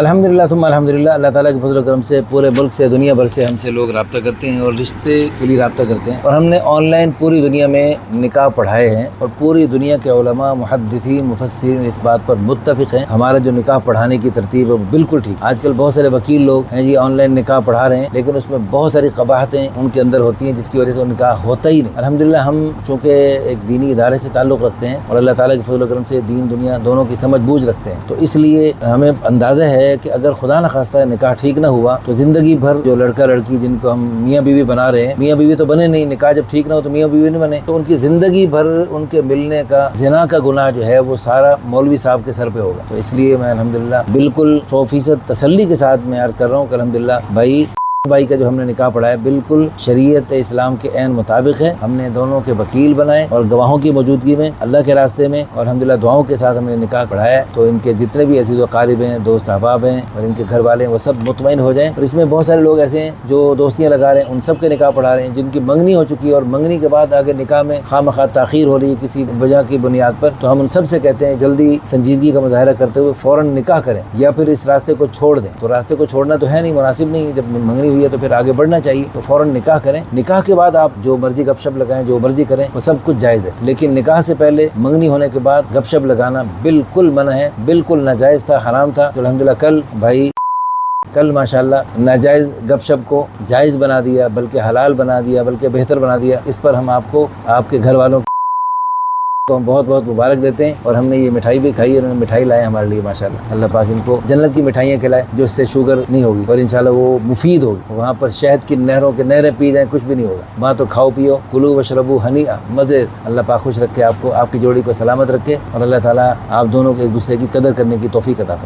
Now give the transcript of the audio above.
الحمدللہ ثم الحمدللہ، اللہ تعالیٰ کے فضل و کرم سے پورے ملک سے، دنیا بھر سے ہم سے لوگ رابطہ کرتے ہیں اور رشتے کے لیے رابطہ کرتے ہیں، اور ہم نے آن لائن پوری دنیا میں نکاح پڑھائے ہیں، اور پوری دنیا کے علماء، محدثین، مفسرین اس بات پر متفق ہیں ہمارا جو نکاح پڑھانے کی ترتیب ہے وہ بالکل ٹھیک۔ آج کل بہت سارے وکیل لوگ ہیں جی آن لائن نکاح پڑھا رہے ہیں، لیکن اس میں بہت ساری قباحتیں ان کے اندر ہوتی ہیں جس کی وجہ سے وہ نکاح ہوتا ہی نہیں۔ الحمدللہ ہم چونکہ ایک دینی ادارے سے تعلق رکھتے ہیں اور اللہ تعالیٰ کے فضل و کرم سے دین دنیا دونوں کی سمجھ بوجھ رکھتے ہیں، تو اس لیے ہمیں اندازہ ہے کہ اگر خدا نخواستہ نکاح ٹھیک نہ ہوا تو زندگی بھر جو لڑکا لڑکی جن کو ہم میاں بیوی بنا رہے ہیں، میاں بیوی تو بنے نہیں، نکاح جب ٹھیک نہ ہو تو میاں بیوی نہیں بنے، تو ان کی زندگی بھر ان کے ملنے کا زنا کا گناہ جو ہے وہ سارا مولوی صاحب کے سر پہ ہوگا۔ تو اس لیے میں الحمدللہ بالکل 100% تسلی کے ساتھ میں عرض کر رہا ہوں کہ الحمدللہ بھائی کا جو ہم نے نکاح پڑھایا بالکل شریعت اسلام کے عین مطابق ہے۔ ہم نے دونوں کے وکیل بنائے اور گواہوں کی موجودگی میں اللہ کے راستے میں، اور الحمدللہ دعاؤں کے ساتھ ہم نے نکاح پڑھایا، تو ان کے جتنے بھی عزیز و قارب ہیں، دوست احباب ہیں اور ان کے گھر والے ہیں وہ سب مطمئن ہو جائیں۔ اور اس میں بہت سارے لوگ ایسے ہیں جو دوستیاں لگا رہے ہیں، ان سب کے نکاح پڑھا رہے ہیں جن کی منگنی ہو چکی ہے، اور منگنی کے بعد اگر نکاح میں خواہ تاخیر ہو رہی ہے کسی وجہ کی بنیاد پر، تو ہم ان سب سے کہتے ہیں جلدی سنجیدگی کا مظاہرہ کرتے ہوئے فوراً نکاح کریں یا پھر اس راستے کو چھوڑ دیں۔ تو راستے کو چھوڑنا تو ہے نہیں، مناسب نہیں، جب منگنی ہوئی ہے تو پھر آگے بڑھنا چاہیے، تو فوراً نکاح کریں۔ نکاح کے بعد آپ جو مرضی گپ شپ لگائیں، جو مرضی کریں، وہ سب کچھ جائز ہے، لیکن نکاح سے پہلے منگنی ہونے کے بعد گپ شپ لگانا بالکل منع ہے، بالکل ناجائز تھا، حرام تھا۔ تو الحمدللہ کل ماشاءاللہ ناجائز گپ شپ کو جائز بنا دیا، بلکہ حلال بنا دیا، بلکہ بہتر بنا دیا۔ اس پر ہم آپ کو، آپ کے گھر والوں کو ہم بہت بہت مبارک دیتے ہیں، اور ہم نے یہ مٹھائی بھی کھائی، انہوں نے مٹھائی لائے ہمارے لیے ماشاءاللہ۔ اللہ پاک ان کو جنت کی مٹھائیاں کھلائے جو اس سے شوگر نہیں ہوگی، اور انشاءاللہ وہ مفید ہوگی۔ وہاں پر شہد کی نہروں کے نہریں پی جائیں، کچھ بھی نہیں ہوگا، وہاں تو کھاؤ پیو، کلو وشربو ہنیئا، مزے۔ اللہ پاک خوش رکھے آپ کو، آپ کی جوڑی کو سلامت رکھے، اور اللہ تعالیٰ آپ دونوں کو ایک دوسرے کی قدر کرنے کی توفیق عطا فرمائے۔